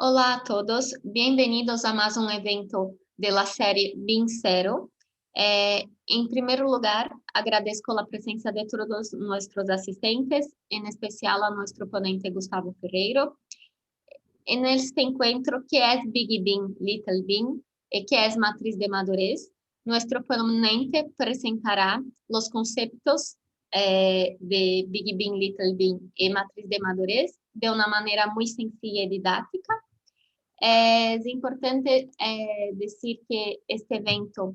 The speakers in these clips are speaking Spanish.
Olá a todos, bienvenidos a más un evento de la serie BIM Zero. En primer lugar, agradezco la presencia de todos nuestros asistentes, en especial a nuestro ponente Gustavo Ferreiro. En este encuentro, ¿qué es Big BIM, Little BIM? ¿Qué es matriz de madurez? Nuestro ponente presentará los conceptos de Big BIM, Little BIM y matriz de madurez de una manera muy sencilla y didáctica. Es importante decir que este evento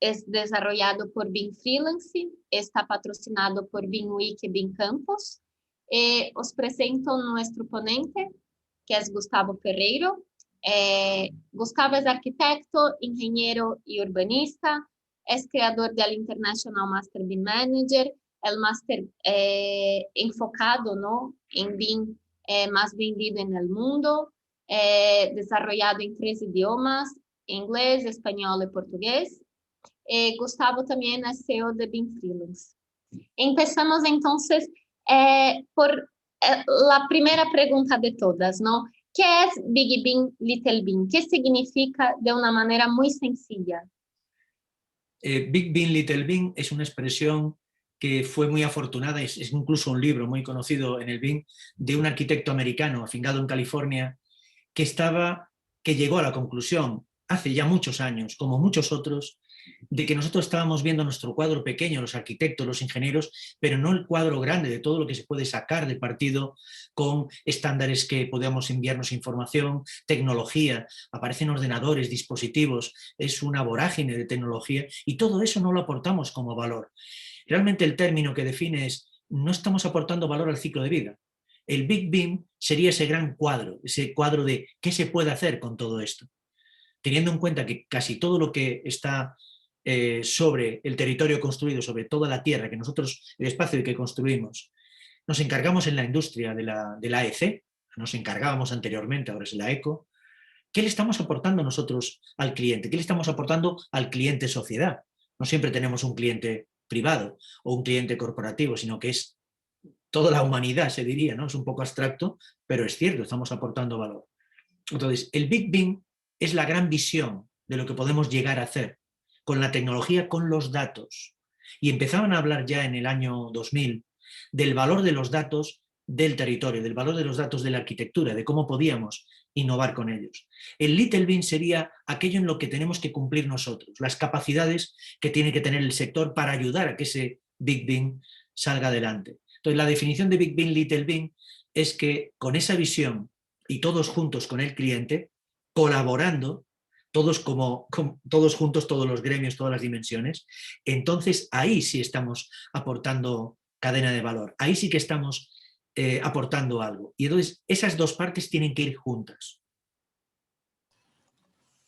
es desarrollado por BIM Freelance, está patrocinado por BIM Week y BIM Campus. Os presento nuestro ponente, que es Gustavo Ferreiro. Gustavo es arquitecto, ingeniero y urbanista, es creador del International Master BIM Manager, el máster enfocado, ¿no?, en BIM más vendido en el mundo, desarrollado en 3 idiomas, inglés, español y portugués. Gustavo también es CEO de BIM Freelance. Empezamos entonces por la primera pregunta de todas, ¿no? ¿Qué es Big BIM, Little BIM? ¿Qué significa de una manera muy sencilla? Big BIM, Little BIM es una expresión que fue muy afortunada, es incluso un libro muy conocido en el BIM, de un arquitecto americano afincado en California, que llegó a la conclusión hace ya muchos años, como muchos otros, de que nosotros estábamos viendo nuestro cuadro pequeño, los arquitectos, los ingenieros, pero no el cuadro grande de todo lo que se puede sacar de partido con estándares que podamos enviarnos información, tecnología, aparecen ordenadores, dispositivos, es una vorágine de tecnología y todo eso no lo aportamos como valor. Realmente el término que define es, no estamos aportando valor al ciclo de vida. El Big BIM sería ese gran cuadro, ese cuadro de qué se puede hacer con todo esto. Teniendo en cuenta que casi todo lo que está sobre el territorio construido, sobre toda la tierra, que nosotros, el espacio que construimos, nos encargamos en la industria de la AEC, nos encargábamos anteriormente, ahora es la ECO. ¿Qué le estamos aportando nosotros al cliente? ¿Qué le estamos aportando al cliente sociedad? No siempre tenemos un cliente privado o un cliente corporativo, sino que es toda la humanidad, se diría, ¿no? Es un poco abstracto, pero es cierto, estamos aportando valor. Entonces, el Big BIM es la gran visión de lo que podemos llegar a hacer con la tecnología, con los datos. Y empezaban a hablar ya en el año 2000 del valor de los datos del territorio, del valor de los datos de la arquitectura, de cómo podíamos innovar con ellos. El Little BIM sería aquello en lo que tenemos que cumplir nosotros, las capacidades que tiene que tener el sector para ayudar a que ese Big BIM salga adelante. Entonces, la definición de Big BIM, Little BIM es que con esa visión y todos juntos con el cliente, colaborando, todos juntos, todos los gremios, todas las dimensiones, entonces ahí sí estamos aportando cadena de valor, ahí sí que estamos aportando algo. Y entonces esas dos partes tienen que ir juntas.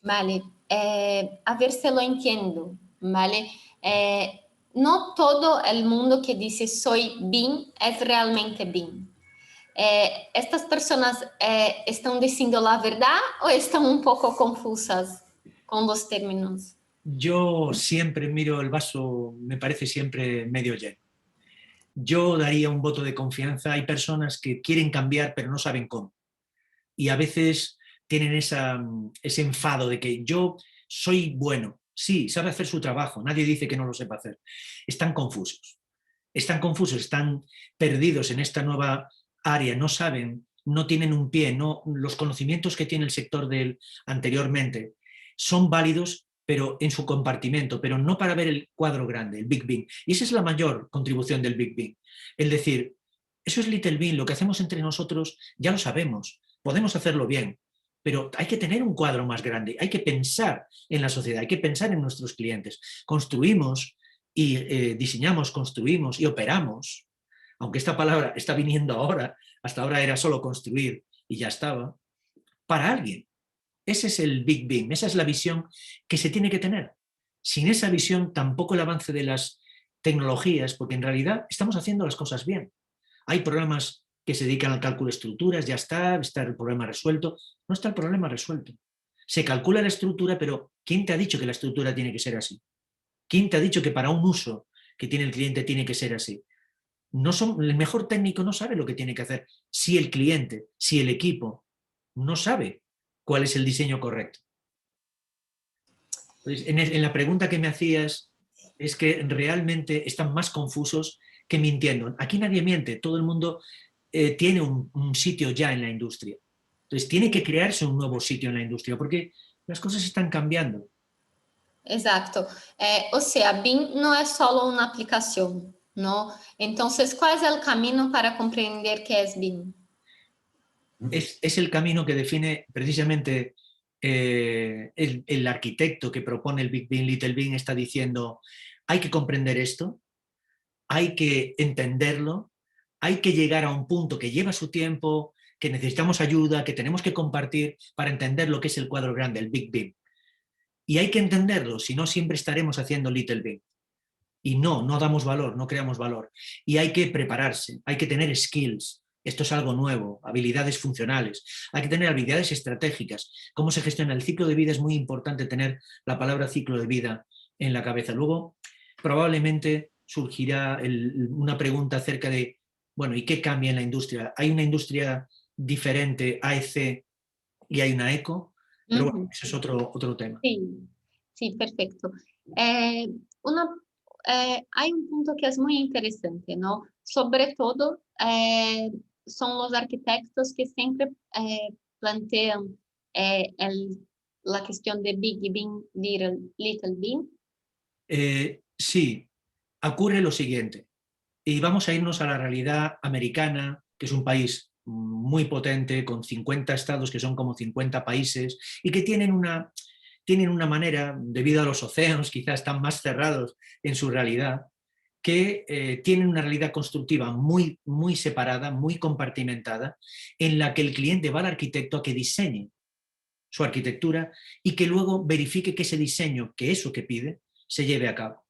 Vale, a ver si lo entiendo, ¿vale? No todo el mundo que dice soy BIM es realmente BIM. ¿Estas personas están diciendo la verdad o están un poco confusas con los términos? Yo siempre miro el vaso, me parece siempre medio lleno. Yo daría un voto de confianza. Hay personas que quieren cambiar pero no saben cómo. Y a veces tienen ese enfado de que yo soy bueno. Sí, sabe hacer su trabajo, nadie dice que no lo sepa hacer. Están confusos, están perdidos en esta nueva área, no saben, no tienen un pie, no, los conocimientos que tiene el sector anteriormente son válidos, pero en su compartimento, pero no para ver el cuadro grande, el Big BIM. Y esa es la mayor contribución del Big BIM. El decir, eso es Little BIM, lo que hacemos entre nosotros ya lo sabemos, podemos hacerlo bien, pero hay que tener un cuadro más grande, hay que pensar en la sociedad, hay que pensar en nuestros clientes. Construimos y diseñamos, construimos y operamos, aunque esta palabra está viniendo ahora, hasta ahora era solo construir y ya estaba, para alguien. Ese es el Big BIM, esa es la visión que se tiene que tener. Sin esa visión tampoco el avance de las tecnologías, porque en realidad estamos haciendo las cosas bien. Hay programas que se dedican al cálculo de estructuras, ya está el problema resuelto. No está el problema resuelto. Se calcula la estructura, pero ¿quién te ha dicho que la estructura tiene que ser así? ¿Quién te ha dicho que para un uso que tiene el cliente tiene que ser así? El mejor técnico no sabe lo que tiene que hacer si el cliente, si el equipo no sabe cuál es el diseño correcto. Entonces, en la pregunta que me hacías, es que realmente están más confusos que mintiendo. Aquí nadie miente, todo el mundo tiene un sitio ya en la industria. Entonces tiene que crearse un nuevo sitio en la industria porque las cosas están cambiando. Exacto. O sea, BIM no es solo una aplicación, ¿no? Entonces, ¿cuál es el camino para comprender qué es BIM? Es el camino que define precisamente el arquitecto que propone el Big BIM, Little BIM, está diciendo, hay que comprender esto, hay que entenderlo, hay que llegar a un punto que lleva su tiempo, que necesitamos ayuda, que tenemos que compartir para entender lo que es el cuadro grande, el Big BIM. Y hay que entenderlo, si no siempre estaremos haciendo Little BIM. Y no damos valor, no creamos valor. Y hay que prepararse, hay que tener skills. Esto es algo nuevo, habilidades funcionales. Hay que tener habilidades estratégicas. Cómo se gestiona el ciclo de vida es muy importante tener la palabra ciclo de vida en la cabeza. Luego, probablemente surgirá una pregunta acerca de, bueno, ¿y qué cambia en la industria? ¿Hay una industria diferente, AEC, y hay una ECO? Pero bueno, ese es otro tema. Sí, sí, perfecto. Eh, una, hay un punto que es muy interesante, ¿no? Sobre todo, son los arquitectos que siempre plantean la cuestión de Big BIM, Little BIM. Sí, ocurre lo siguiente. Y vamos a irnos a la realidad americana, que es un país muy potente, con 50 estados que son como 50 países, y que tienen una manera, debido a los océanos, quizás están más cerrados en su realidad, que tienen una realidad constructiva muy, muy separada, muy compartimentada, en la que el cliente va al arquitecto a que diseñe su arquitectura y que luego verifique que ese diseño, que eso que pide, se lleve a cabo.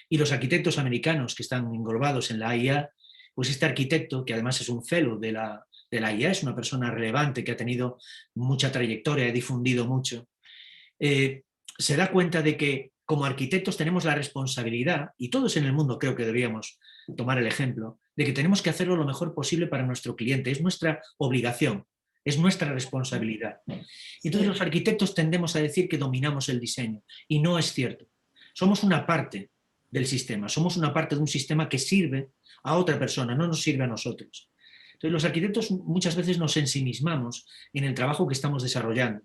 Y los arquitectos americanos que están englobados en la AIA, pues este arquitecto, que además es un fellow de la AIA, es una persona relevante que ha tenido mucha trayectoria, ha difundido mucho, se da cuenta de que como arquitectos tenemos la responsabilidad, y todos en el mundo creo que deberíamos tomar el ejemplo, de que tenemos que hacerlo lo mejor posible para nuestro cliente. Es nuestra obligación, es nuestra responsabilidad. Y entonces los arquitectos tendemos a decir que dominamos el diseño, y no es cierto. Somos una parte del sistema, somos una parte de un sistema que sirve a otra persona, no nos sirve a nosotros. Entonces los arquitectos muchas veces nos ensimismamos en el trabajo que estamos desarrollando.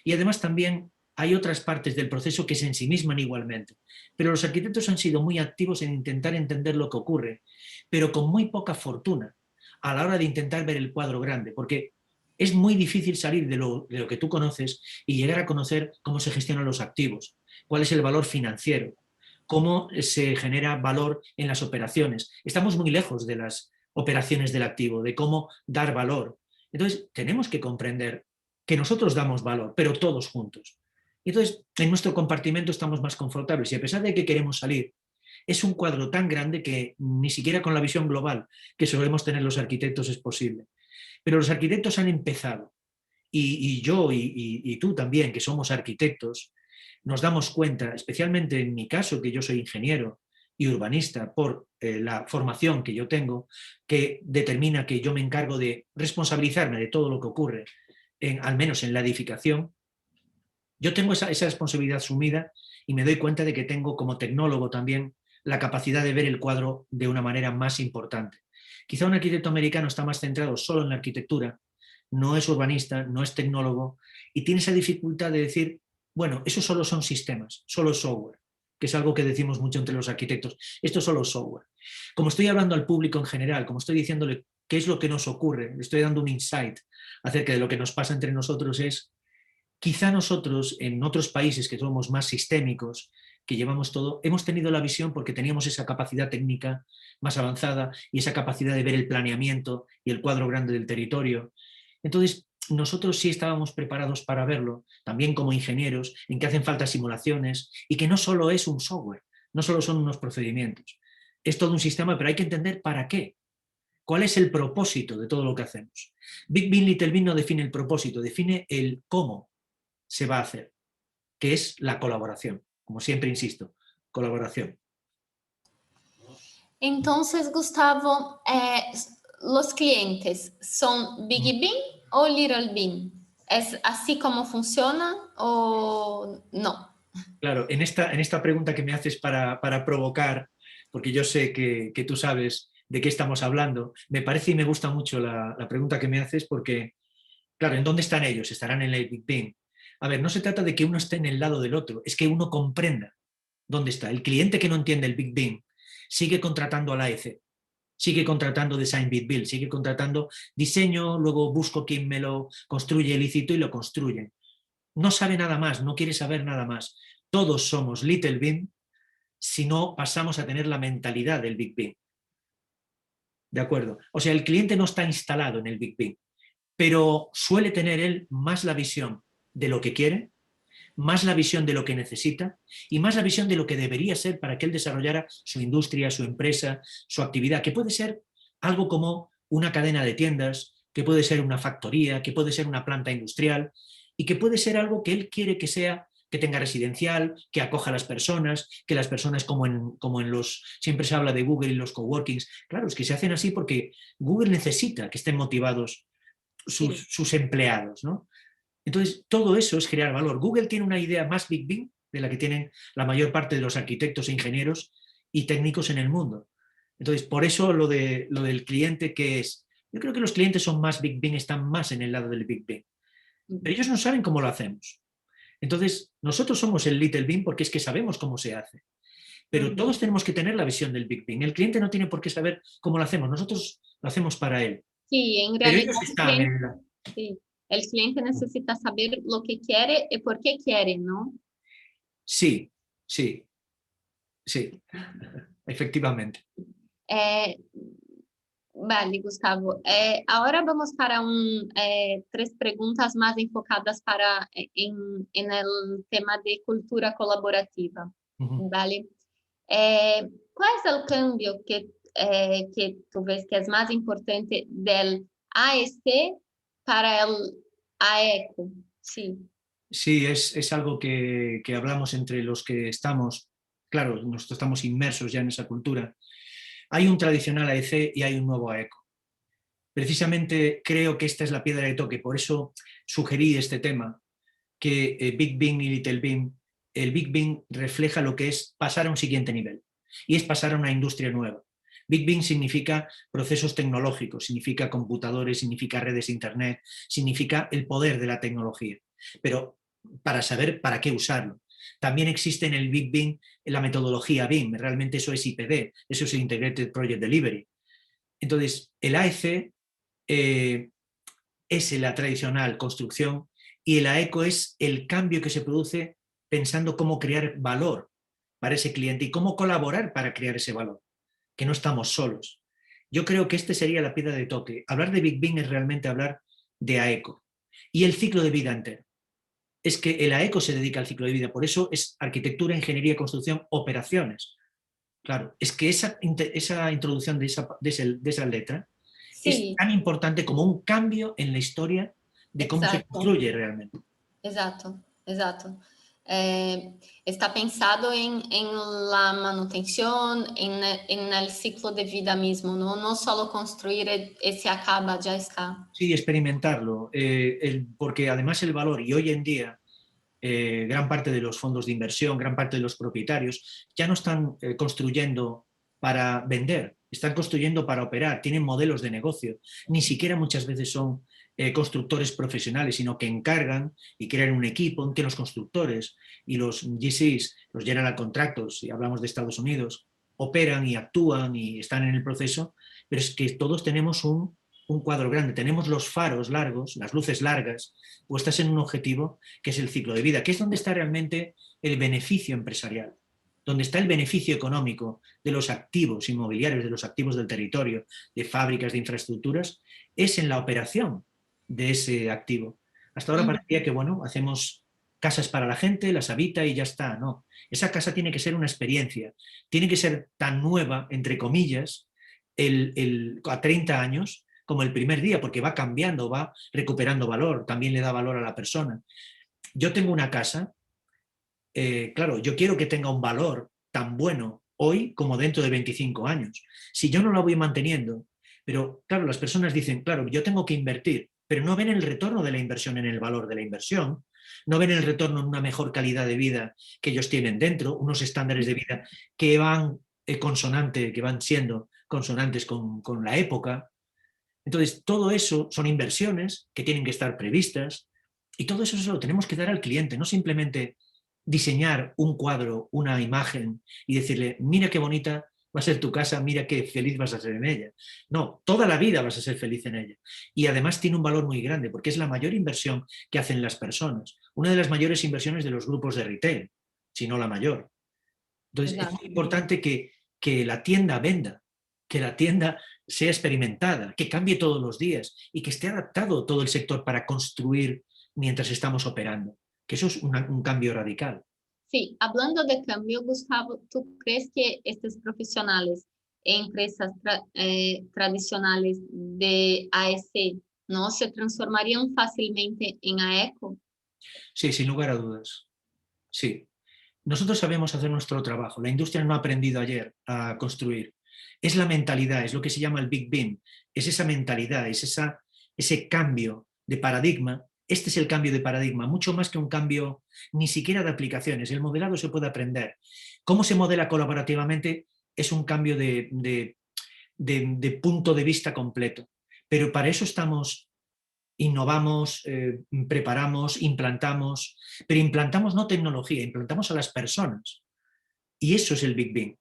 Y además también hay otras partes del proceso que se ensimisman igualmente. Pero los arquitectos han sido muy activos en intentar entender lo que ocurre, pero con muy poca fortuna a la hora de intentar ver el cuadro grande, porque es muy difícil salir de lo que tú conoces y llegar a conocer cómo se gestionan los activos, cuál es el valor financiero, cómo se genera valor en las operaciones. Estamos muy lejos de las operaciones del activo, de cómo dar valor. Entonces, tenemos que comprender que nosotros damos valor, pero todos juntos. Y entonces, en nuestro compartimento estamos más confortables y a pesar de que queremos salir, es un cuadro tan grande que ni siquiera con la visión global que solemos tener los arquitectos es posible. Pero los arquitectos han empezado, y yo y tú también, que somos arquitectos, nos damos cuenta, especialmente en mi caso, que yo soy ingeniero y urbanista, por la formación que yo tengo, que determina que yo me encargo de responsabilizarme de todo lo que ocurre, al menos en la edificación. Yo tengo esa responsabilidad asumida y me doy cuenta de que tengo como tecnólogo también la capacidad de ver el cuadro de una manera más importante. Quizá un arquitecto americano está más centrado solo en la arquitectura, no es urbanista, no es tecnólogo y tiene esa dificultad de decir, bueno, eso solo son sistemas, solo software, que es algo que decimos mucho entre los arquitectos, esto es solo software. Como estoy hablando al público en general, como estoy diciéndole qué es lo que nos ocurre, le estoy dando un insight acerca de lo que nos pasa entre nosotros, es quizá nosotros, en otros países que somos más sistémicos, que llevamos todo, hemos tenido la visión porque teníamos esa capacidad técnica más avanzada y esa capacidad de ver el planeamiento y el cuadro grande del territorio. Entonces, nosotros sí estábamos preparados para verlo, también como ingenieros, en que hacen falta simulaciones y que no solo es un software, no solo son unos procedimientos. Es todo un sistema, pero hay que entender para qué. ¿Cuál es el propósito de todo lo que hacemos? Big BIM, Little BIM no define el propósito, define el cómo se va a hacer, que es la colaboración. Como siempre insisto, colaboración. Entonces, Gustavo, ¿los clientes son Big BIM o Little BIM? ¿Es así como funciona o no? Claro, en esta pregunta que me haces para provocar, porque yo sé que tú sabes de qué estamos hablando, me parece y me gusta mucho la pregunta que me haces porque, claro, ¿en dónde están ellos? Estarán en el Big Bang. A ver, no se trata de que uno esté en el lado del otro, es que uno comprenda dónde está. El cliente que no entiende el Big Bang sigue contratando a la AEC, sigue contratando Design Big Build, sigue contratando diseño, luego busco quien me lo construye lícito y lo construye. No sabe nada más, no quiere saber nada más. Todos somos Little Big si no pasamos a tener la mentalidad del Big Bang. ¿De acuerdo? O sea, el cliente no está instalado en el Big Bang, pero suele tener él más la visión de lo que quiere, más la visión de lo que necesita y más la visión de lo que debería ser para que él desarrollara su industria, su empresa, su actividad, que puede ser algo como una cadena de tiendas, que puede ser una factoría, que puede ser una planta industrial y que puede ser algo que él quiere que sea, que tenga residencial, que acoja a que las personas como en los, siempre se habla de Google y los coworkings, claro, es que se hacen así porque Google necesita que estén motivados Sí. sus empleados, ¿no? Entonces, todo eso es crear valor. Google tiene una idea más Big Bang de la que tienen la mayor parte de los arquitectos e ingenieros y técnicos en el mundo. Entonces, por eso lo del cliente que es. Yo creo que los clientes son más Big Bang, están más en el lado del Big Bang. Pero ellos no saben cómo lo hacemos. Entonces, nosotros somos el Little Big porque es que sabemos cómo se hace. Pero todos tenemos que tener la visión del Big Bang. El cliente no tiene por qué saber cómo lo hacemos. Nosotros lo hacemos para él. Sí, en Pero realidad ellos están en la... sí, el cliente necesita saber lo que quiere y por qué quiere, ¿no? Sí, sí, sí, efectivamente. Eh, vale, Gustavo. Ahora vamos para tres preguntas más enfocadas en el tema de cultura colaborativa, Ujú. ¿vale? ¿Cuál es el cambio que tú ves que es más importante del AEC para el AECO? Sí. Sí, es algo que hablamos entre los que estamos, claro, nosotros estamos inmersos ya en esa cultura. Hay un tradicional AEC y hay un nuevo AECO. Precisamente creo que esta es la piedra de toque, por eso sugerí este tema, que Big Bang y Little Bang, el Big Bang refleja lo que es pasar a un siguiente nivel, y es pasar a una industria nueva. Big Bang significa procesos tecnológicos, significa computadores, significa redes de Internet, significa el poder de la tecnología, pero para saber para qué usarlo. También existe en el Big Bang la metodología BIM, realmente eso es IPD, eso es Integrated Project Delivery. Entonces, el AEC es la tradicional construcción y el AECO es el cambio que se produce pensando cómo crear valor para ese cliente y cómo colaborar para crear ese valor, que no estamos solos. Yo creo que este sería la piedra de toque. Hablar de Big Bang es realmente hablar de AECO y el ciclo de vida entero. Es que el AECO se dedica al ciclo de vida, por eso es arquitectura, ingeniería, construcción, operaciones. Claro, es que esa introducción de esa letra es Sí, tan importante como un cambio en la historia de cómo se exacto. construye realmente. Exato, exato. Está pensado en la manutención, en el ciclo de vida mismo, ¿no? No solo construir y se acaba, ya está. Sí, experimentarlo, porque además el valor, y hoy en día gran parte de los fondos de inversión, gran parte de los propietarios, ya no están construyendo para vender, están construyendo para operar, tienen modelos de negocio, ni siquiera muchas veces son constructores profesionales, sino que encargan y crean un equipo que los constructores y los GCs, los General Contractors, si hablamos de Estados Unidos, operan y actúan y están en el proceso, pero es que todos tenemos un cuadro grande, tenemos los faros largos, las luces largas, puestas en un objetivo que es el ciclo de vida, que es donde está realmente el beneficio empresarial, donde está el beneficio económico de los activos inmobiliarios, de los activos del territorio, de fábricas, de infraestructuras, es en la operación de ese activo. Hasta ahora parecía que, bueno, hacemos casas para la gente, las habita y ya está. No, esa casa tiene que ser una experiencia, tiene que ser tan nueva, entre comillas, a 30 años, como el primer día, porque va cambiando, va recuperando valor, también le da valor a la persona. Yo tengo una casa, claro, yo quiero que tenga un valor tan bueno hoy como dentro de 25 años. Si yo no la voy manteniendo, pero claro, las personas dicen, claro, yo tengo que invertir. pero no ven el retorno de la inversión en el valor de la inversión, no ven el retorno en una mejor calidad de vida que ellos tienen dentro, unos estándares de vida que van que van siendo consonantes con la época. Entonces, todo eso son inversiones que tienen que estar previstas y todo eso se lo tenemos que dar al cliente, no simplemente diseñar un cuadro, una imagen y decirle, mira qué bonita va a ser tu casa, mira qué feliz vas a ser en ella. No, toda la vida vas a ser feliz en ella. Y además tiene un valor muy grande porque es la mayor inversión que hacen las personas. Una de las mayores inversiones de los grupos de retail, si no la mayor. Entonces, es muy Exato. importante que la tienda venda, que la tienda sea experimentada, que cambie todos los días y que esté adaptado todo el sector para construir mientras estamos operando. Que eso es un cambio radical. Sí, hablando de cambio, Gustavo, ¿tú crees que estos profesionales en empresas tradicionales de AEC no se transformarían fácilmente en AECO? Sí, sin lugar a dudas. Sí. Nosotros sabemos hacer nuestro trabajo. La industria no ha aprendido ayer a construir. Es la mentalidad, es lo que se llama el Big Bang. Es esa mentalidad, es ese cambio de paradigma. Este es el cambio de paradigma, mucho más que un cambio ni siquiera de aplicaciones. El modelado se puede aprender. ¿Cómo se modela colaborativamente? Es un cambio de punto de vista completo. Pero para eso estamos, innovamos, preparamos, implantamos, pero implantamos no tecnología, implantamos a las personas. Y eso es el Big Bang.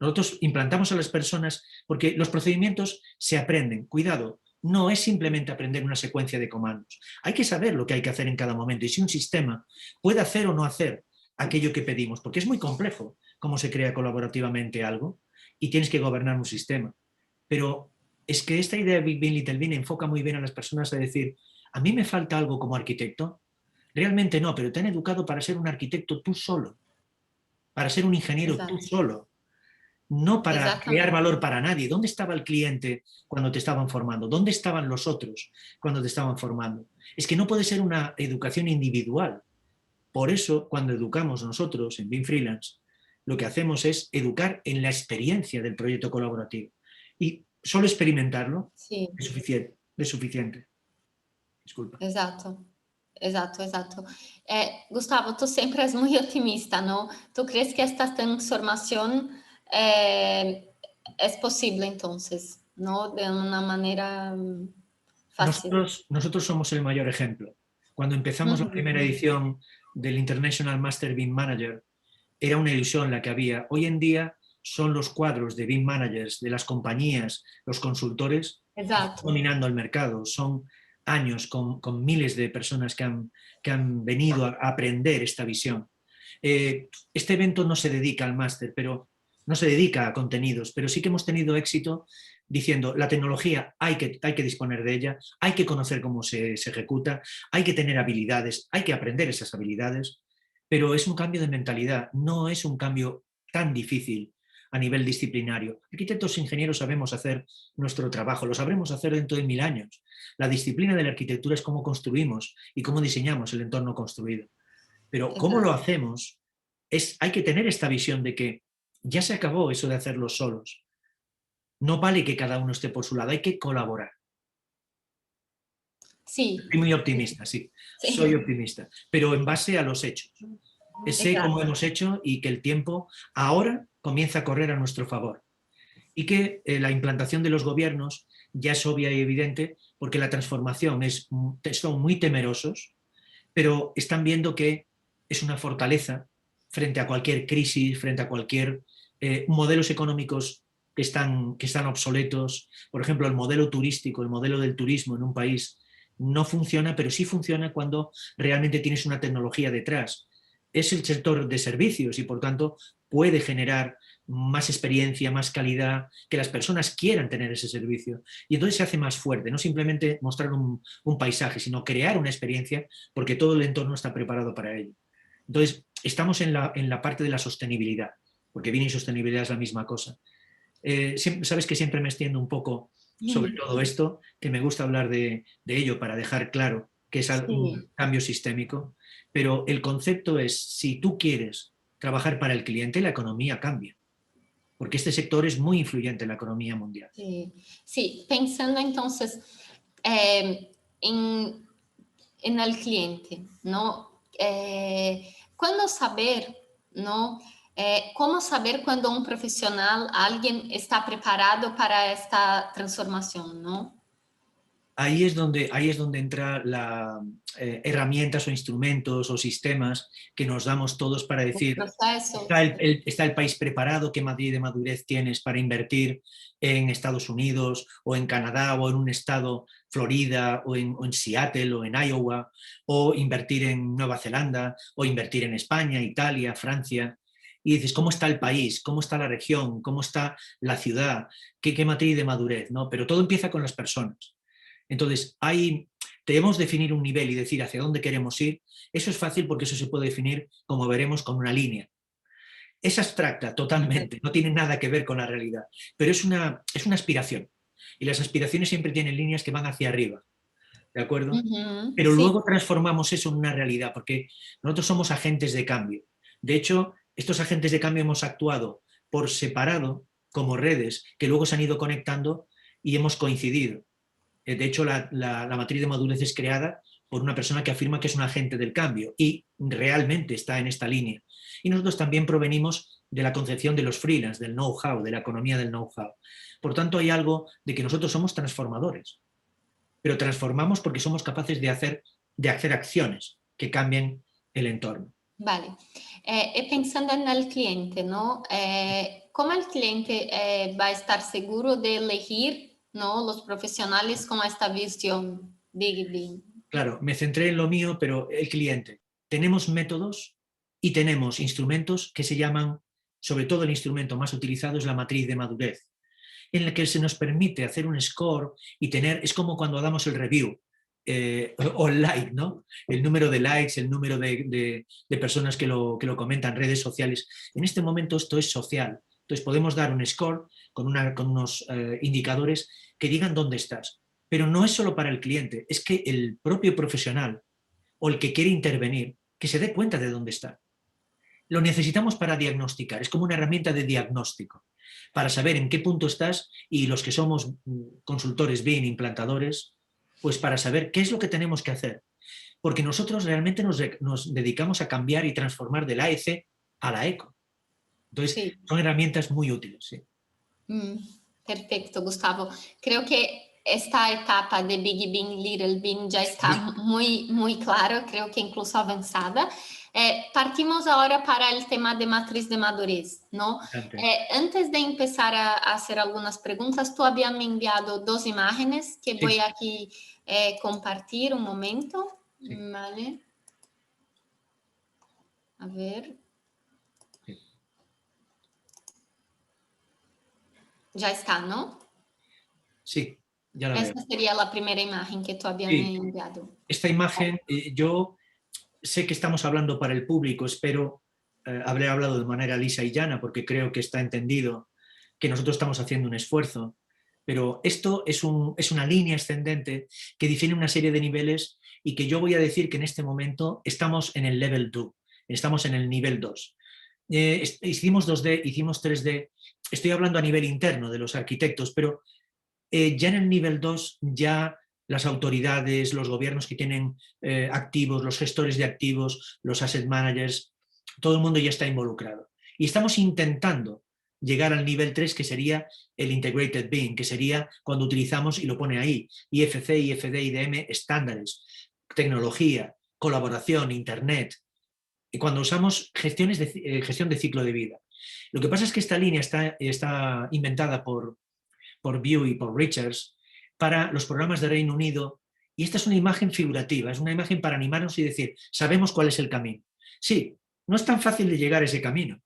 Nosotros implantamos a las personas porque los procedimientos se aprenden. Cuidado, no es simplemente aprender una secuencia de comandos. Hay que saber lo que hay que hacer en cada momento y si un sistema puede hacer o no hacer aquello que pedimos, porque es muy complejo cómo se crea colaborativamente algo y tienes que gobernar un sistema. Pero es que esta idea de Big Bang Little Bang enfoca muy bien a las personas a decir, a mí me falta algo como arquitecto. Realmente no, pero te han educado para ser un arquitecto tú solo, para ser un ingeniero tú Exato. solo, no para crear Exatamente. valor para nadie. ¿Dónde estaba el cliente cuando te estaban formando? ¿Dónde estaban los otros cuando te estaban formando? Es que no puede ser una educación individual. Por eso, cuando educamos nosotros en Beam Freelance, lo que hacemos es educar en la experiencia del proyecto colaborativo. Y solo experimentarlo Sí, es suficiente. Es suficiente. Disculpa. exato. Exato, exato. Gustavo, tú siempre es muy optimista, ¿no? ¿Tú crees que esta transformación es posible entonces, ¿no? De una manera fácil. Nosotros somos el mayor ejemplo. Cuando empezamos la Uhum. primera edición del International Master BIM Manager, era una ilusión la que había. Hoy en día son los cuadros de BIM Managers, de las compañías, los consultores, que están Exato. dominando el mercado. Son años con miles de personas que han venido a aprender esta visión. Este evento no se dedica al máster, pero no se dedica a contenidos, pero sí que hemos tenido éxito diciendo la tecnología hay que disponer de ella, hay que conocer cómo se ejecuta, hay que tener habilidades, hay que aprender esas habilidades, pero es un cambio de mentalidad, no es un cambio tan difícil a nivel disciplinario. Arquitectos e ingenieros sabemos hacer nuestro trabajo, lo sabremos hacer dentro de 1000 años. La disciplina de la arquitectura es cómo construimos y cómo diseñamos el entorno construido. Pero cómo lo Exato. hacemos, hay que tener esta visión de que ya se acabó eso de hacerlo solos. No vale que cada uno esté por su lado, hay que colaborar. Sí, Soy muy sí, optimista, sí, soy sí. optimista, pero en base a los hechos. Sé cómo Exato. hemos hecho y que el tiempo ahora comienza a correr a nuestro favor. Y que la implantación de los gobiernos ya es obvia y evidente porque la transformación son muy temerosos, pero están viendo que es una fortaleza frente a cualquier crisis, frente a cualquier modelos económicos que están obsoletos. Por ejemplo, el modelo turístico, el modelo del turismo en un país no funciona, pero sí funciona cuando realmente tienes una tecnología detrás. Es el sector de servicios y, por tanto, puede generar más experiencia, más calidad, que las personas quieran tener ese servicio. Y entonces se hace más fuerte, no simplemente mostrar un paisaje, sino crear una experiencia porque todo el entorno está preparado para ello. Entonces, estamos en la parte de la sostenibilidad, porque bien y sostenibilidad es la misma cosa. Sabes que siempre me extiendo un poco sobre Uhum. todo esto, que me gusta hablar de ello para dejar claro que es Sí, un cambio sistémico, pero el concepto es, si tú quieres trabajar para el cliente, la economía cambia, porque este sector es muy influyente en la economía mundial. sí. Sí, pensando entonces, en, en el cliente, ¿no? ¿Cuándo saber, ¿no? ¿Cómo saber cuando un profesional, alguien está preparado para esta transformación, ¿no? Ahí es donde entra herramientas o instrumentos o sistemas que nos damos todos para El decir, proceso. ¿está el país preparado? ¿Qué Madrid de madurez tienes para invertir en Estados Unidos o en Canadá o en un estado, Florida o en Seattle o en Iowa, o invertir en Nueva Zelanda o invertir en España, Italia, Francia? Y dices, ¿cómo está el país? ¿Cómo está la región? ¿Cómo está la ciudad? ¿Qué matriz de madurez? ¿No? Pero todo empieza con las personas. Entonces, debemos definir un nivel y decir hacia dónde queremos ir. Eso es fácil porque eso se puede definir, como veremos, con una línea. Es abstracta totalmente, no tiene nada que ver con la realidad, pero es una aspiración. Y las aspiraciones siempre tienen líneas que van hacia arriba, ¿de acuerdo? Pero Sí. luego transformamos eso en una realidad, porque nosotros somos agentes de cambio. De hecho, estos agentes de cambio hemos actuado por separado, como redes, que luego se han ido conectando y hemos coincidido. De hecho, la matriz de madurez es creada por una persona que afirma que es un agente del cambio y realmente está en esta línea. Y nosotros también provenimos de la concepción de los freelance, del know-how, de la economía del know-how. Por tanto, hay algo de que nosotros somos transformadores, pero transformamos porque somos capaces de hacer acciones que cambien el entorno. Vale. Pensando en el cliente, ¿no? ¿Cómo el cliente va a estar seguro de elegir, ¿no?, los profesionales con esta visión Big Bean? Claro, me centré en lo mío, pero el cliente. Tenemos métodos y tenemos instrumentos que se llaman, sobre todo el instrumento más utilizado es la matriz de madurez, en la que se nos permite hacer un score y es como cuando damos el review o el like, ¿no? El número de likes, el número de personas que lo comentan, redes sociales. En este momento esto es social. Entonces podemos dar un score con unos indicadores que digan dónde estás. Pero no es solo para el cliente, es que el propio profesional o el que quiere intervenir, que se dé cuenta de dónde está. Lo necesitamos para diagnosticar, es como una herramienta de diagnóstico, para saber en qué punto estás y los que somos consultores BIM, implantadores, pues para saber qué es lo que tenemos que hacer. Porque nosotros realmente nos dedicamos a cambiar y transformar de la AEC a la ECO. Entonces, Sí. son herramientas muy útiles. Sí. Perfecto, Gustavo. Creo que esta etapa de Big Bean, Little Bean ya está muy, muy clara, creo que incluso avanzada. Partimos ahora para el tema de matriz de madurez, ¿no? Antes de empezar a hacer algunas preguntas, tú habías me enviado 2 imágenes que voy aquí compartir un momento. Sí. Vale. A ver. Ya está, ¿no? Sí, ya la veo. Esta sería la primera imagen que tú habías enviado. Esta imagen, yo sé que estamos hablando para el público, espero haber hablado de manera lisa y llana, porque creo que está entendido que nosotros estamos haciendo un esfuerzo, pero esto es una línea ascendente que define una serie de niveles y que yo voy a decir que en este momento estamos en el level 2, estamos en el nivel 2. Hicimos 2D, hicimos 3D, estoy hablando a nivel interno de los arquitectos, pero ya en el nivel 2 ya las autoridades, los gobiernos que tienen activos, los gestores de activos, los asset managers, todo el mundo ya está involucrado. Y estamos intentando llegar al nivel 3, que sería el Integrated BIM, que sería cuando utilizamos, y lo pone ahí, IFC, IFD, IDM, estándares, tecnología, colaboración, internet, y cuando usamos gestión de ciclo de vida. Lo que pasa es que esta línea está inventada por View y por Richards para los programas de Reino Unido, y esta es una imagen figurativa, es una imagen para animarnos y decir, sabemos cuál es el camino. Sí, no es tan fácil de llegar a ese camino.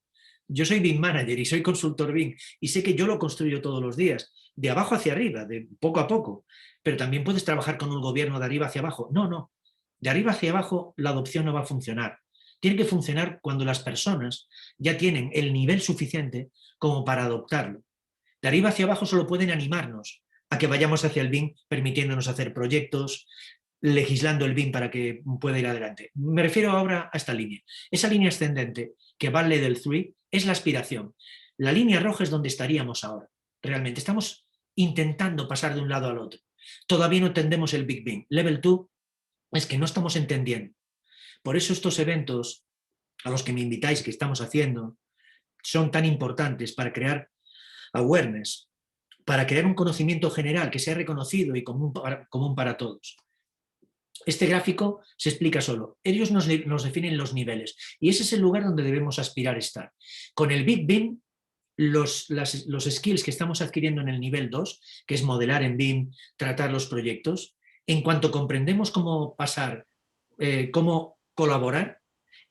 Yo soy BIM Manager y soy consultor BIM y sé que yo lo construyo todos los días, de abajo hacia arriba, de poco a poco, pero también puedes trabajar con un gobierno de arriba hacia abajo. No, de arriba hacia abajo la adopción no va a funcionar. Tiene que funcionar cuando las personas ya tienen el nivel suficiente como para adoptarlo. De arriba hacia abajo solo pueden animarnos a que vayamos hacia el BIM, permitiéndonos hacer proyectos, legislando el BIM para que pueda ir adelante. Me refiero ahora a esta línea. Esa línea ascendente que va al level 3 es la aspiración. La línea roja es donde estaríamos ahora. Realmente estamos intentando pasar de un lado al otro. Todavía no entendemos el Big Bang. Level 2 es que no estamos entendiendo. Por eso estos eventos a los que me invitáis, que estamos haciendo, son tan importantes para crear awareness, para crear un conocimiento general que sea reconocido y común para todos. Este gráfico se explica solo. Ellos nos definen los niveles y ese es el lugar donde debemos aspirar a estar. Con el Big BIM, los skills que estamos adquiriendo en el nivel 2, que es modelar en BIM, tratar los proyectos, en cuanto comprendemos cómo pasar, cómo colaborar,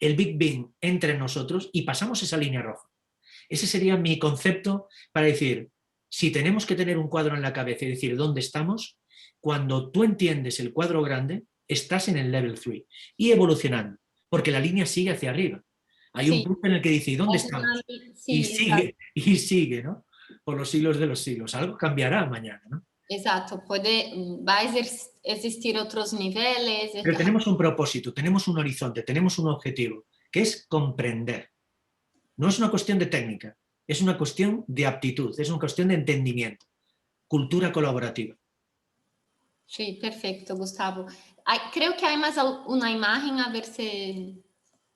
el Big BIM entra en nosotros y pasamos esa línea roja. Ese sería mi concepto para decir, si tenemos que tener un cuadro en la cabeza y decir dónde estamos, cuando tú entiendes el cuadro grande, estás en el level 3 y evolucionando, porque la línea sigue hacia arriba. Hay un punto en el que dice, ¿y dónde estamos? Sí, y sigue, ¿no? Por los siglos de los siglos. Algo cambiará mañana, ¿no? Exacto, va a existir otros niveles. Pero tenemos un propósito, tenemos un horizonte, tenemos un objetivo, que es comprender. No es una cuestión de técnica, es una cuestión de aptitud, es una cuestión de entendimiento. Cultura colaborativa. Sí, perfecto, Gustavo. Creo que hay más una imagen, a ver si...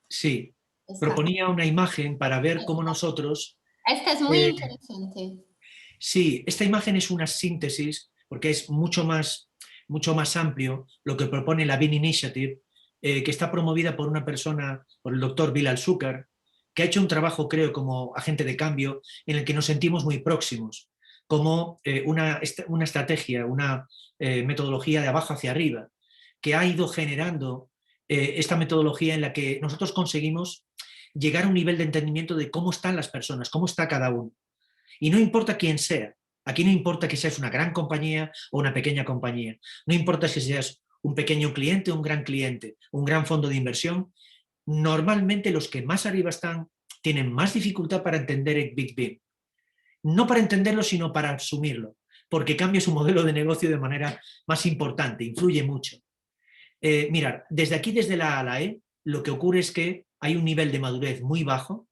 Sí, proponía una imagen para ver cómo nosotros... Esta es muy interesante. Sí, esta imagen es una síntesis, porque es mucho más amplio lo que propone la BIM Initiative, que está promovida por una persona, por el doctor Bilal Shukar, que ha hecho un trabajo, creo, como agente de cambio, en el que nos sentimos muy próximos, como una estrategia, una metodología de abajo hacia arriba, que ha ido generando esta metodología en la que nosotros conseguimos llegar a un nivel de entendimiento de cómo están las personas, cómo está cada uno. Y no importa quién sea, aquí no importa que seas una gran compañía o una pequeña compañía, no importa si seas un pequeño cliente o un gran fondo de inversión, normalmente los que más arriba están tienen más dificultad para entender el Big BIM. No para entenderlo, sino para asumirlo, porque cambia su modelo de negocio de manera más importante, influye mucho. Mirad, desde aquí, desde la A a la E, lo que ocurre es que hay un nivel de madurez muy bajo,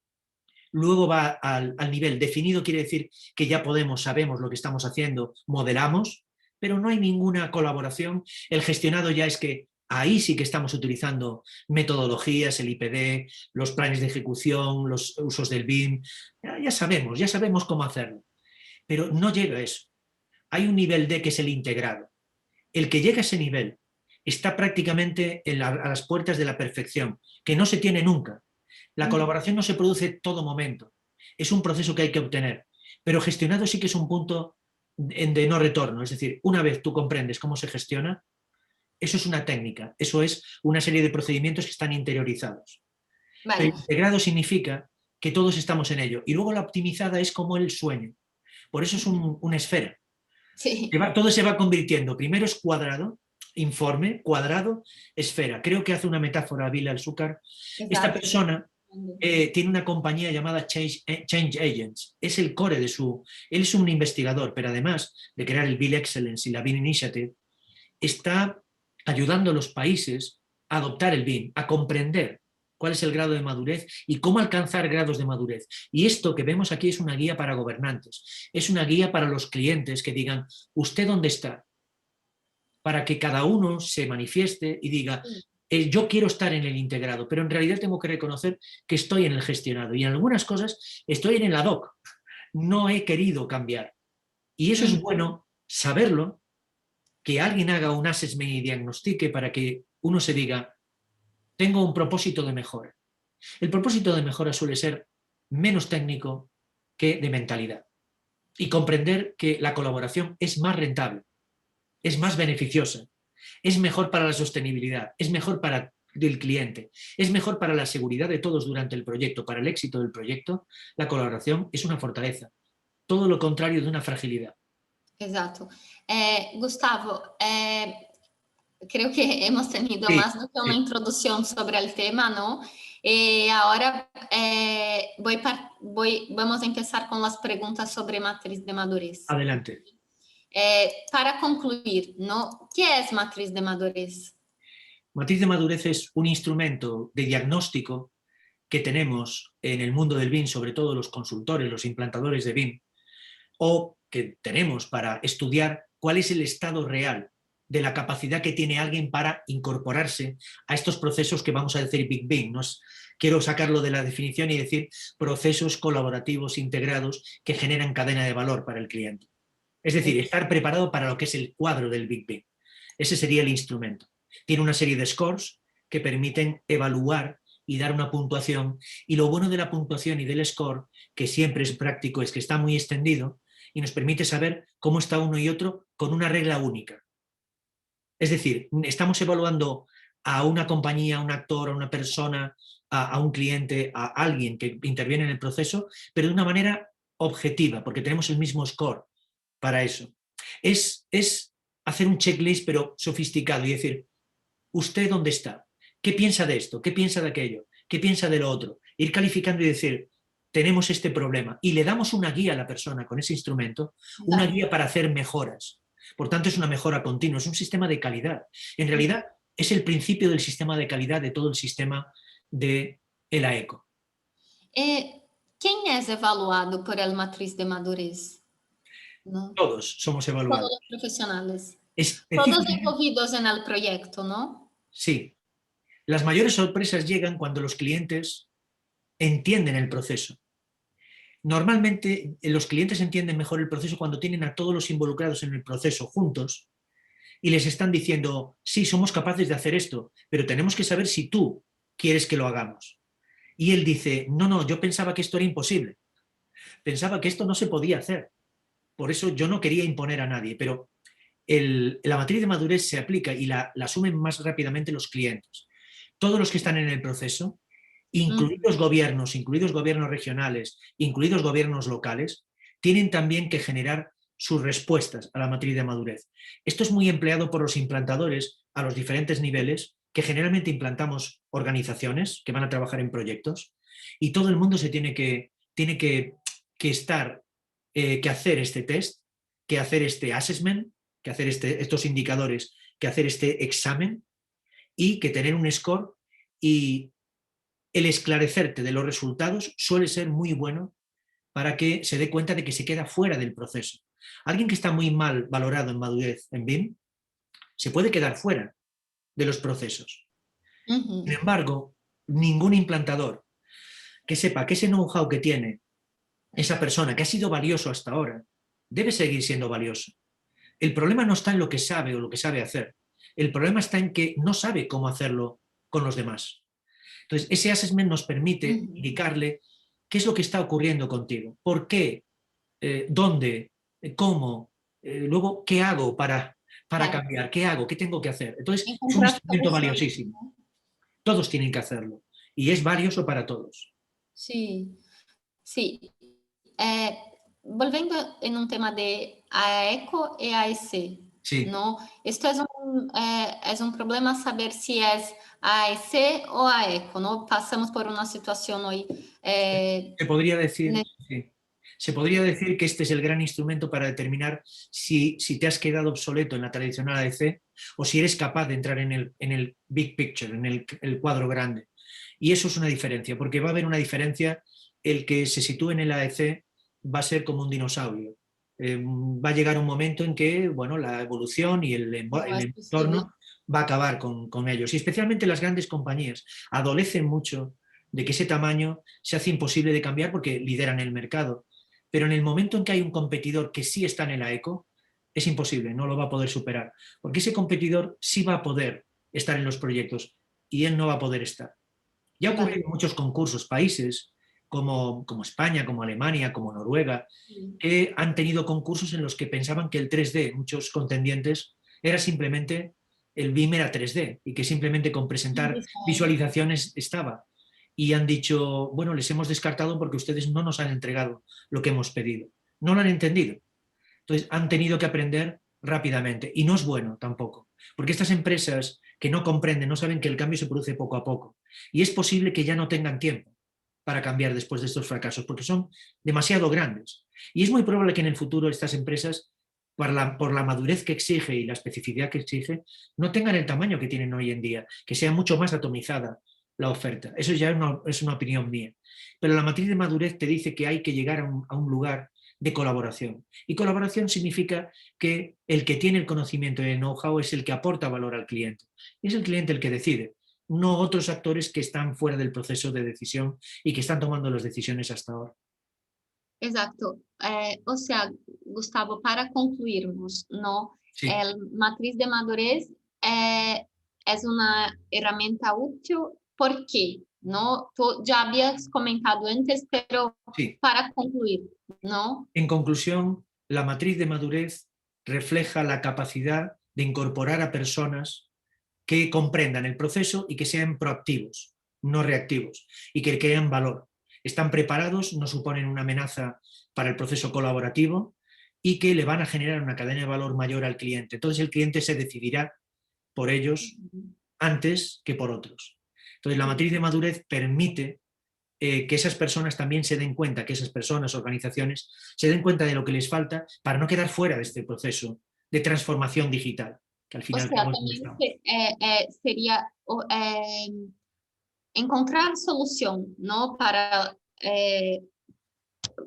luego va al nivel definido, quiere decir que ya sabemos lo que estamos haciendo, modelamos, pero no hay ninguna colaboración. El gestionado ya es que ahí sí que estamos utilizando metodologías, el IPD, los planes de ejecución, los usos del BIM, ya sabemos cómo hacerlo, pero no llega a eso. Hay un nivel D que es el integrado. El que llega a ese nivel está prácticamente a las puertas de la perfección, que no se tiene nunca. La colaboración no se produce en todo momento, es un proceso que hay que obtener, pero gestionado sí que es un punto de no retorno, es decir, una vez tú comprendes cómo se gestiona, eso es una técnica, eso es una serie de procedimientos que están interiorizados. Vale. Pero integrado significa que todos estamos en ello, y luego la optimizada es como el sueño, por eso es una esfera. Sí. Todo se va convirtiendo, primero es cuadrado, informe, cuadrado, esfera. Creo que hace una metáfora Bilal Shukar. Esta persona tiene una compañía llamada Change Agents, es el core de él es un investigador, pero además de crear el Bill Excellence y la BIM Initiative, está ayudando a los países a adoptar el BIM, a comprender cuál es el grado de madurez y cómo alcanzar grados de madurez. Y esto que vemos aquí es una guía para gobernantes, es una guía para los clientes que digan, ¿usted dónde está? Para que cada uno se manifieste y diga, yo quiero estar en el integrado, pero en realidad tengo que reconocer que estoy en el gestionado y en algunas cosas estoy en el ad hoc, no he querido cambiar. Y eso es bueno saberlo, que alguien haga un assessment y diagnostique para que uno se diga, tengo un propósito de mejora. El propósito de mejora suele ser menos técnico que de mentalidad y comprender que la colaboración es más rentable, es más beneficiosa, es mejor para la sostenibilidad, es mejor para el cliente, es mejor para la seguridad de todos durante el proyecto, para el éxito del proyecto. La colaboración es una fortaleza, todo lo contrario de una fragilidad. Exacto. Gustavo, creo que hemos tenido más de una introducción sobre el tema, ¿no? Ahora vamos a empezar con las preguntas sobre matriz de madurez. Adelante. Para concluir, ¿no? ¿Qué es matriz de madurez? Matriz de madurez es un instrumento de diagnóstico que tenemos en el mundo del BIM, sobre todo los consultores, los implantadores de BIM, o que tenemos para estudiar cuál es el estado real de la capacidad que tiene alguien para incorporarse a estos procesos que vamos a decir Big Bang. Quiero sacarlo de la definición y decir procesos colaborativos integrados que generan cadena de valor para el cliente. Es decir, estar preparado para lo que es el cuadro del Big Bang. Ese sería el instrumento. Tiene una serie de scores que permiten evaluar y dar una puntuación. Y lo bueno de la puntuación y del score, que siempre es práctico, es que está muy extendido y nos permite saber cómo está uno y otro con una regla única. Es decir, estamos evaluando a una compañía, a un actor, a una persona, a un cliente, a alguien que interviene en el proceso, pero de una manera objetiva, porque tenemos el mismo score para eso. Es hacer un checklist, pero sofisticado, y decir, ¿usted dónde está? ¿Qué piensa de esto? ¿Qué piensa de aquello? ¿Qué piensa de lo otro? Ir calificando y decir, tenemos este problema. Y le damos una guía a la persona con ese instrumento, una guía para hacer mejoras. Por tanto, es una mejora continua, es un sistema de calidad. En realidad, es el principio del sistema de calidad de todo el sistema de el AECO. ¿Quién es evaluado por el matriz de madurez? ¿No? Todos somos evaluados. Todos los profesionales. Específicamente, todos envolvidos en el proyecto, ¿no? Sí. Las mayores sorpresas llegan cuando los clientes entienden el proceso. Normalmente los clientes entienden mejor el proceso cuando tienen a todos los involucrados en el proceso juntos y les están diciendo, sí, somos capaces de hacer esto, pero tenemos que saber si tú quieres que lo hagamos. Y él dice, no, yo pensaba que esto era imposible. Pensaba que esto no se podía hacer. Por eso yo no quería imponer a nadie, pero la matriz de madurez se aplica y la asumen más rápidamente los clientes. Todos los que están en el proceso, incluidos gobiernos regionales, incluidos gobiernos locales, tienen también que generar sus respuestas a la matriz de madurez. Esto es muy empleado por los implantadores a los diferentes niveles, que generalmente implantamos organizaciones que van a trabajar en proyectos, y todo el mundo se tiene que hacer este test, que hacer este assessment, que hacer estos indicadores, que hacer este examen, y que tener un score, y el esclarecerte de los resultados suele ser muy bueno para que se dé cuenta de que se queda fuera del proceso. Alguien que está muy mal valorado en madurez en BIM se puede quedar fuera de los procesos. Sin embargo, ningún implantador que sepa que ese know-how que tiene esa persona, que ha sido valioso hasta ahora, debe seguir siendo valioso. El problema no está en lo que sabe o lo que sabe hacer. El problema está en que no sabe cómo hacerlo con los demás. Entonces, ese assessment nos permite indicarle qué es lo que está ocurriendo contigo, por qué, dónde, cómo, luego qué hago para cambiar, qué hago, qué tengo que hacer. Entonces, es un instrumento valiosísimo. Todos tienen que hacerlo y es valioso para todos. Sí, sí. Volviendo en un tema de AECO y AEC, Sí. ¿no? Esto es un problema saber si es AEC o AECO, ¿no? Pasamos por una situación hoy. Se podría decir, sí. Se podría decir que este es el gran instrumento para determinar si te has quedado obsoleto en la tradicional AEC o si eres capaz de entrar en el big picture, en el cuadro grande. Y eso es una diferencia, porque va a haber una diferencia. El que se sitúe en el AEC va a ser como un dinosaurio. Va a llegar un momento en que, bueno, la evolución y el entorno va a acabar con ellos. Y especialmente las grandes compañías adolecen mucho de que ese tamaño se hace imposible de cambiar porque lideran el mercado. Pero en el momento en que hay un competidor que sí está en el AECO, es imposible, no lo va a poder superar. Porque ese competidor sí va a poder estar en los proyectos y él no va a poder estar. Ya ha ocurrido en muchos concursos, países como España, como Alemania, como Noruega, que han tenido concursos en los que pensaban que el 3D, muchos contendientes, era simplemente el BIM era 3D y que simplemente con presentar visualizaciones estaba. Y han dicho, bueno, les hemos descartado porque ustedes no nos han entregado lo que hemos pedido. No lo han entendido. Entonces han tenido que aprender rápidamente. Y no es bueno tampoco, porque estas empresas que no comprenden, no saben que el cambio se produce poco a poco. Y es posible que ya no tengan tiempo para cambiar después de estos fracasos, porque son demasiado grandes. Y es muy probable que en el futuro estas empresas, por la madurez que exige y la especificidad que exige, no tengan el tamaño que tienen hoy en día, que sea mucho más atomizada la oferta. Eso ya es una opinión mía. Pero la matriz de madurez te dice que hay que llegar a un lugar de colaboración. Y colaboración significa que el que tiene el conocimiento y el know-how es el que aporta valor al cliente. Y es el cliente el que decide, no otros actores que están fuera del proceso de decisión y que están tomando las decisiones hasta ahora. Exacto. O sea, Gustavo, para concluirmos, ¿no? Sí. El matriz de madurez es una herramienta útil. ¿Por qué? ¿No? Tú ya habías comentado antes, pero Sí. para concluir, ¿no? En conclusión, la matriz de madurez refleja la capacidad de incorporar a personas que comprendan el proceso y que sean proactivos, no reactivos, y que crean valor. Están preparados, no suponen una amenaza para el proceso colaborativo y que le van a generar una cadena de valor mayor al cliente. Entonces el cliente se decidirá por ellos antes que por otros. Entonces la matriz de madurez permite que esas personas también se den cuenta, que esas personas, organizaciones, se den cuenta de lo que les falta para no quedar fuera de este proceso de transformación digital, que al O final sea, es también estamos. sería encontrar solución, ¿no? Para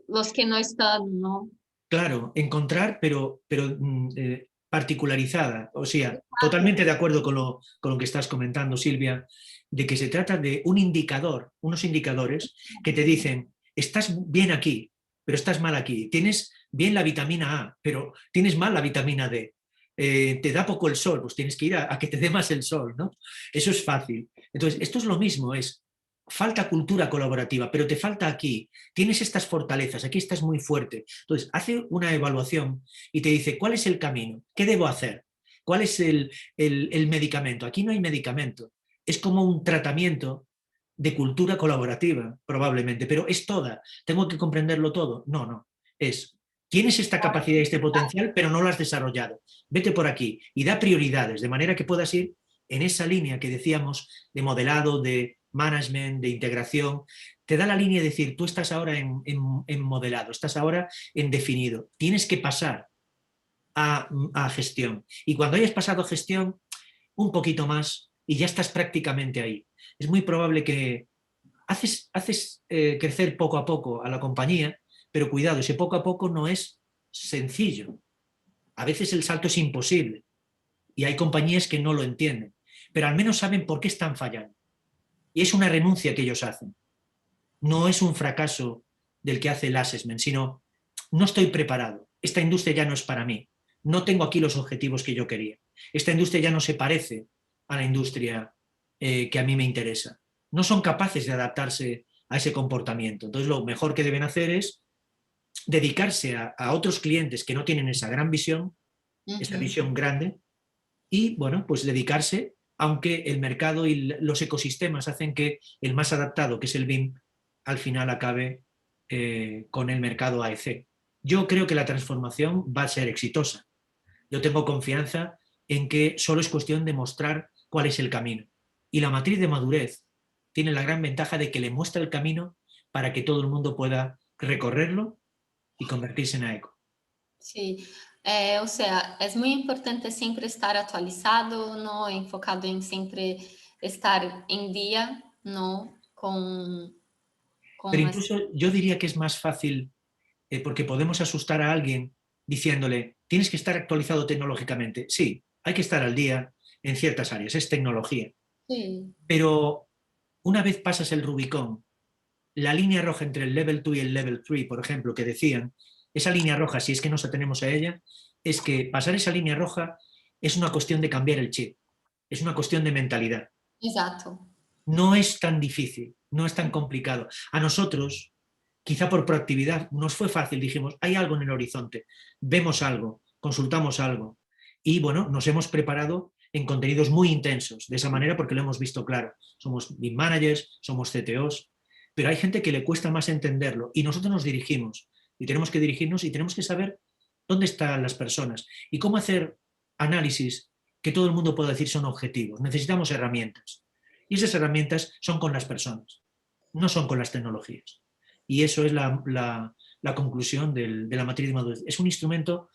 los que no están, ¿no? Claro, encontrar, pero particularizada. O sea, totalmente de acuerdo con lo que estás comentando, Silvia, de que se trata de un indicador, unos indicadores que te dicen, estás bien aquí, pero estás mal aquí. Tienes bien la vitamina A, pero tienes mal la vitamina D. Te da poco el sol, pues tienes que ir a que te dé más el sol, ¿no? Eso es fácil. Entonces, esto es lo mismo, es falta cultura colaborativa, pero te falta aquí, tienes estas fortalezas, aquí estás muy fuerte. Entonces, hace una evaluación y te dice, ¿cuál es el camino? ¿Qué debo hacer? ¿Cuál es el medicamento? Aquí no hay medicamento, es como un tratamiento de cultura colaborativa, probablemente, pero es toda. ¿Tengo que comprenderlo todo? No, no. Es, tienes esta capacidad y este potencial, pero no lo has desarrollado. Vete por aquí y da prioridades, de manera que puedas ir en esa línea que decíamos de modelado, de management, de integración. Te da la línea de decir, tú estás ahora en modelado, estás ahora en definido. Tienes que pasar a gestión. Y cuando hayas pasado a gestión, un poquito más y ya estás prácticamente ahí. Es muy probable que haces crecer poco a poco a la compañía, pero cuidado, ese poco a poco no es sencillo. A veces el salto es imposible y hay compañías que no lo entienden, pero al menos saben por qué están fallando. Y es una renuncia que ellos hacen. No es un fracaso del que hace el assessment, sino no estoy preparado. Esta industria ya no es para mí. No tengo aquí los objetivos que yo quería. Esta industria ya no se parece a la industria que a mí me interesa. No son capaces de adaptarse a ese comportamiento. Entonces lo mejor que deben hacer es dedicarse a otros clientes que no tienen esa gran visión, esa visión grande, y bueno, pues dedicarse, aunque el mercado y los ecosistemas hacen que el más adaptado, que es el BIM, al final acabe con el mercado AEC. Yo creo que la transformación va a ser exitosa. Yo tengo confianza en que solo es cuestión de mostrar cuál es el camino. Y la matriz de madurez tiene la gran ventaja de que le muestra el camino para que todo el mundo pueda recorrerlo y convertirse en AECO. Sí, o sea, es muy importante siempre estar actualizado, ¿no? Enfocado en siempre estar en día, ¿no? Pero Con incluso yo diría que es más fácil porque podemos asustar a alguien diciéndole, tienes que estar actualizado tecnológicamente. Sí, hay que estar al día en ciertas áreas, es tecnología. sí, Pero una vez pasas el Rubicón, la línea roja entre el level 2 y el level 3, por ejemplo, que decían, esa línea roja, si es que nos atenemos a ella, es que pasar esa línea roja es una cuestión de cambiar el chip, es una cuestión de mentalidad. exacto. No es tan difícil, no es tan complicado. A nosotros, quizá por proactividad, nos fue fácil, dijimos, hay algo en el horizonte, vemos algo, consultamos algo y bueno, nos hemos preparado en contenidos muy intensos, de esa manera porque lo hemos visto claro. Somos BIM managers, somos CTOs, pero hay gente que le cuesta más entenderlo y nosotros nos dirigimos y tenemos que dirigirnos y tenemos que saber dónde están las personas y cómo hacer análisis que todo el mundo pueda decir son objetivos. Necesitamos herramientas y esas herramientas son con las personas, no son con las tecnologías. Y eso es la conclusión de la matriz de madurez. Es un instrumento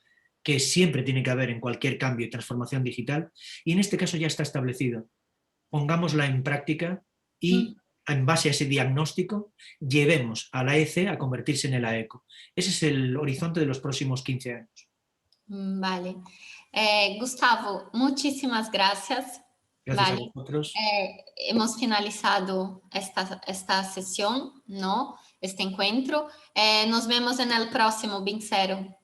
que siempre tiene que haber en cualquier cambio y transformación digital y en este caso ya está establecido. Pongámosla en práctica y en base a ese diagnóstico, llevemos a la EC a convertirse en el AECO. Ese es el horizonte de los próximos 15 años. Vale. Gustavo, muchísimas gracias. Gracias a Vale. vosotros. Hemos finalizado esta sesión, ¿no? Este encuentro. Nos vemos en el próximo Vincero.